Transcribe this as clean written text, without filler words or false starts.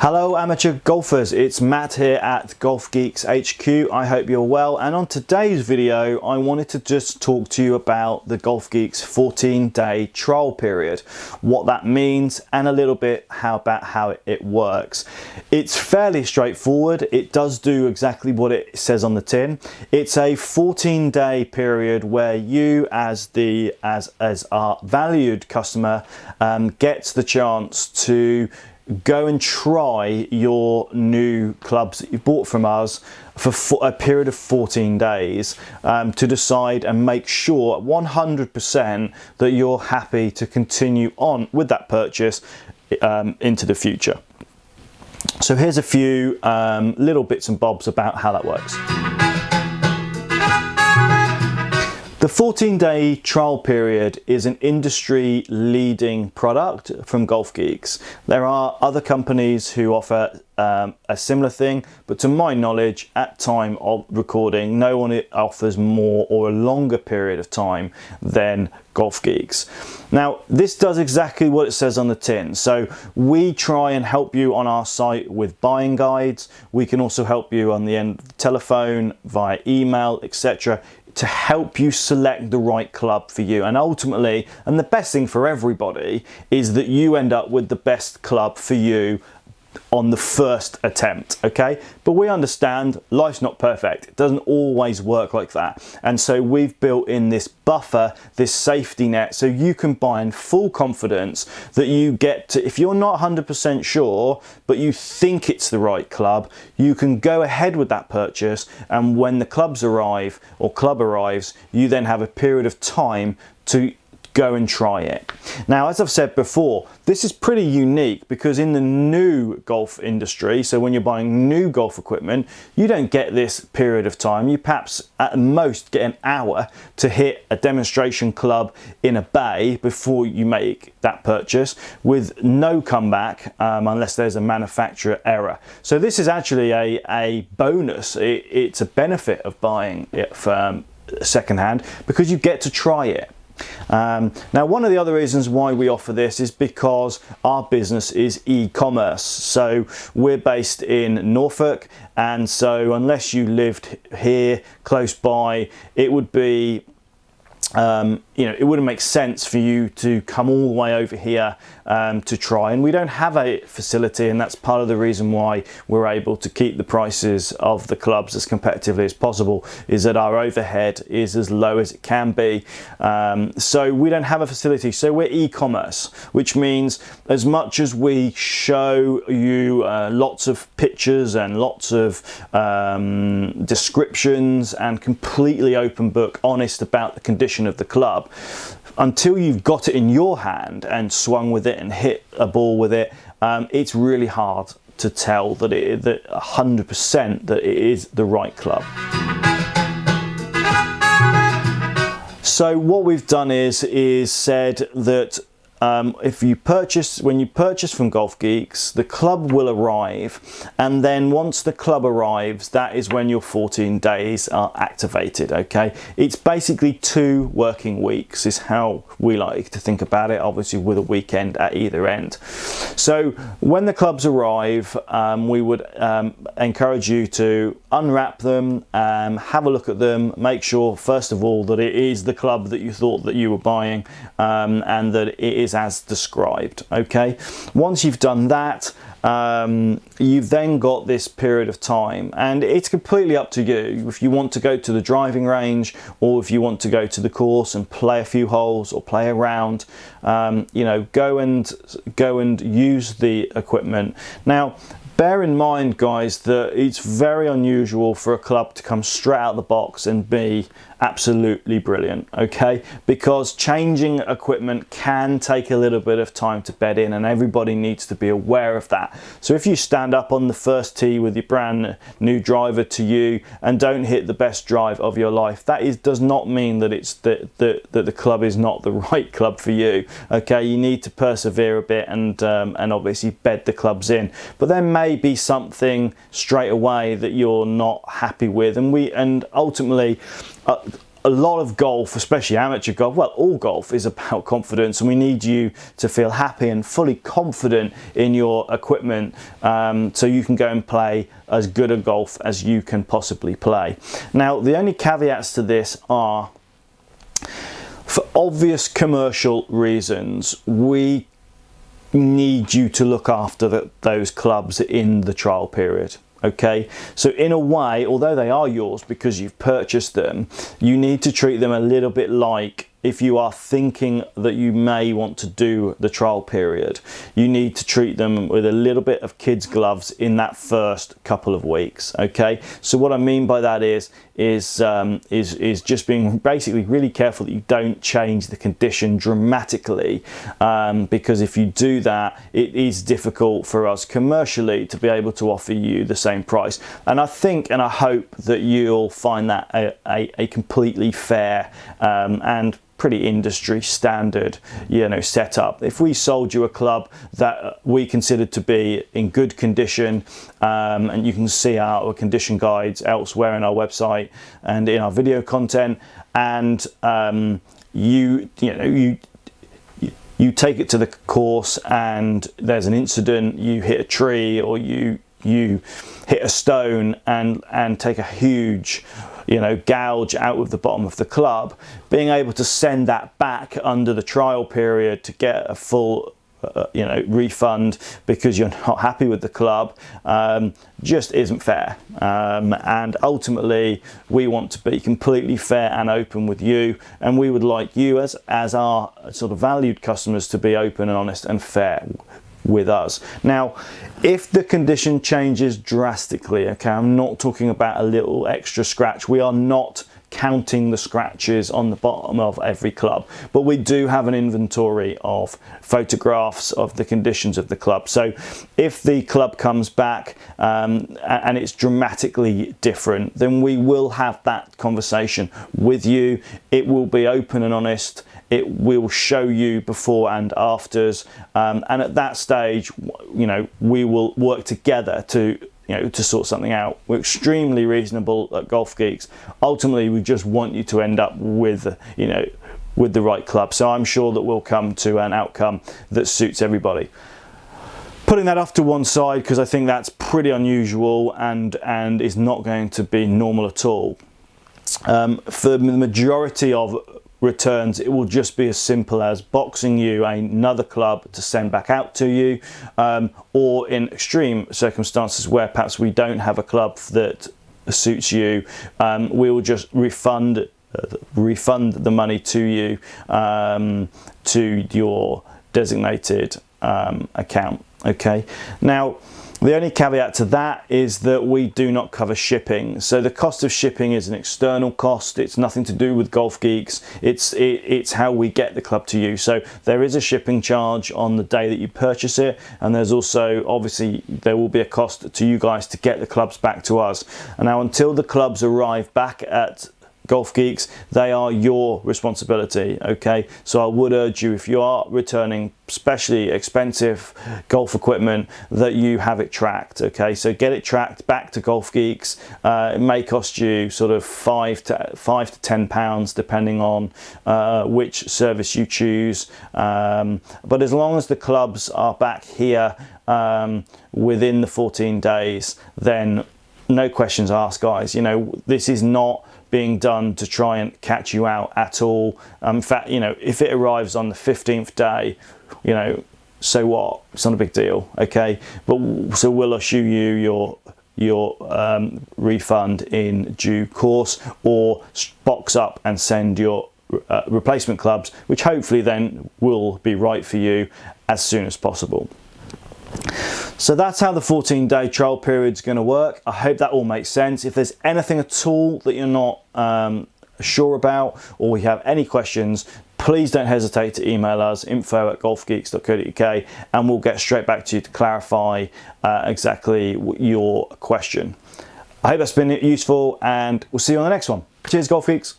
Hello amateur golfers, it's Matt here at Golf Geeks HQ. I hope you're well, and on today's video I wanted to just talk to you about the Golf Geeks 14-day trial period, what that means and a little bit about how it works. It's fairly straightforward. It does do exactly what it says on the tin. It's a 14-day period where you as our valued customer gets the chance to go and try your new clubs that you bought from us for a period of 14 days to decide and make sure 100% that you're happy to continue on with that purchase into the future. So here's a few little bits and bobs about how that works. The 14-day trial period is an industry-leading product from Golf Geeks. There are other companies who offer a similar thing, but to my knowledge, at time of recording, no one offers more or a longer period of time than Golf Geeks. Now, this does exactly what it says on the tin. So we try and help you on our site with buying guides. We can also help you on the end of the telephone, via email, etc., to help you select the right club for you. And ultimately, and the best thing for everybody, is that you end up with the best club for you on the first attempt, okay? But we understand life's not perfect. It doesn't always work like that. And so we've built in this buffer, this safety net, so you can buy in full confidence that you get to, if you're not 100% sure, but you think it's the right club, you can go ahead with that purchase. And when the clubs arrive or club arrives, you then have a period of time to go and try it. Now, as I've said before, this is pretty unique because in the new golf industry, so when you're buying new golf equipment, you don't get this period of time. You perhaps at most get an hour to hit a demonstration club in a bay before you make that purchase, with no comeback unless there's a manufacturer error. So this is actually a bonus. It's a benefit of buying it secondhand because you get to try it. Now, one of the other reasons why we offer this is because our business is e-commerce. So we're based in Norfolk, and so unless you lived here close by, it would be it wouldn't make sense for you to come all the way over here to try, and we don't have a facility, and that's part of the reason why we're able to keep the prices of the clubs as competitively as possible, is that our overhead is as low as it can be. So we don't have a facility, so we're e-commerce, which means as much as we show you lots of pictures and lots of descriptions and completely open book honest about the condition of the club, until you've got it in your hand and swung with it and hit a ball with it, it's really hard to tell that 100% that it is the right club. So what we've done is said that when you purchase from Golf Geeks, the club will arrive, and then once the club arrives, that is when your 14 days are activated, okay? It's basically 2 working weeks is how we like to think about it, obviously with a weekend at either end. So when the clubs arrive, we would encourage you to unwrap them, have a look at them, make sure first of all that it is the club that you thought that you were buying, and that it is as described, okay? Once you've done that, you've then got this period of time, and it's completely up to you if you want to go to the driving range or if you want to go to the course and play a few holes or play around. Go and use the equipment. Now, bear in mind, guys, that it's very unusual for a club to come straight out of the box and be absolutely brilliant, okay? Because changing equipment can take a little bit of time to bed in, and everybody needs to be aware of that. So if you stand up on the first tee with your brand new driver to you and don't hit the best drive of your life, does not mean that it's that the club is not the right club for you, okay? You need to persevere a bit and obviously bed the clubs in, but there may be something straight away that you're not happy with, and ultimately a lot of golf, especially amateur golf, well, all golf is about confidence, and we need you to feel happy and fully confident in your equipment, so you can go and play as good a golf as you can possibly play. Now, the only caveats to this are, for obvious commercial reasons, we need you to look after those clubs in the trial period. Okay, so in a way, although they are yours because you've purchased them, you need to treat them a little bit like, if you are thinking that you may want to do the trial period, you need to treat them with a little bit of kids' gloves in that first couple of weeks. Okay, so what I mean by that is just being basically really careful that you don't change the condition dramatically, because if you do that, it is difficult for us commercially to be able to offer you the same price. And I think and I hope that you'll find that a completely fair and pretty industry standard, setup. If we sold you a club that we considered to be in good condition, and you can see our condition guides elsewhere in our website and in our video content, and you take it to the course and there's an incident, you hit a tree or you hit a stone and take a huge gouge out of the bottom of the club, being able to send that back under the trial period to get a full refund because you're not happy with the club, just isn't fair. And ultimately, we want to be completely fair and open with you, and we would like you as our sort of valued customers to be open and honest and fair with us. Now, if the condition changes drastically, okay, I'm not talking about a little extra scratch. We are not counting the scratches on the bottom of every club, but we do have an inventory of photographs of the conditions of the club. So if the club comes back and it's dramatically different, then we will have that conversation with you. It will be open and honest. It will show you before and afters, and at that stage, we will work together to sort something out. We're extremely reasonable at Golf Geeks. Ultimately, we just want you to end up with the right club. So I'm sure that we'll come to an outcome that suits everybody. Putting that off to one side, because I think that's pretty unusual and is not going to be normal at all. For the majority of returns, it will just be as simple as boxing you another club to send back out to you, or in extreme circumstances where perhaps we don't have a club that suits you, we will just refund the money to you, to your designated account. Okay, now the only caveat to that is that we do not cover shipping. So the cost of shipping is an external cost. It's nothing to do with Golf Geeks. It's how we get the club to you. So there is a shipping charge on the day that you purchase it, and there's also, obviously, there will be a cost to you guys to get the clubs back to us. And now, until the clubs arrive back at Golf Geeks, they are your responsibility. Okay, so I would urge you, if you are returning especially expensive golf equipment, that you have it tracked. Okay, so get it tracked back to Golf Geeks. It may cost you sort of £5 to £10 depending on which service you choose, but as long as the clubs are back here within the 14 days, then no questions asked, guys. This is not being done to try and catch you out at all. In fact, if it arrives on the 15th day, so what? It's not a big deal. Okay, but so we'll issue you your refund in due course, or box up and send your replacement clubs, which hopefully then will be right for you as soon as possible. So that's how the 14-day trial period is going to work. I hope that all makes sense. If there's anything at all that you're not sure about, or you have any questions, please don't hesitate to email us, info@golfgeeks.co.uk, and we'll get straight back to you to clarify exactly your question. I hope that's been useful, and we'll see you on the next one. Cheers, Golf Geeks.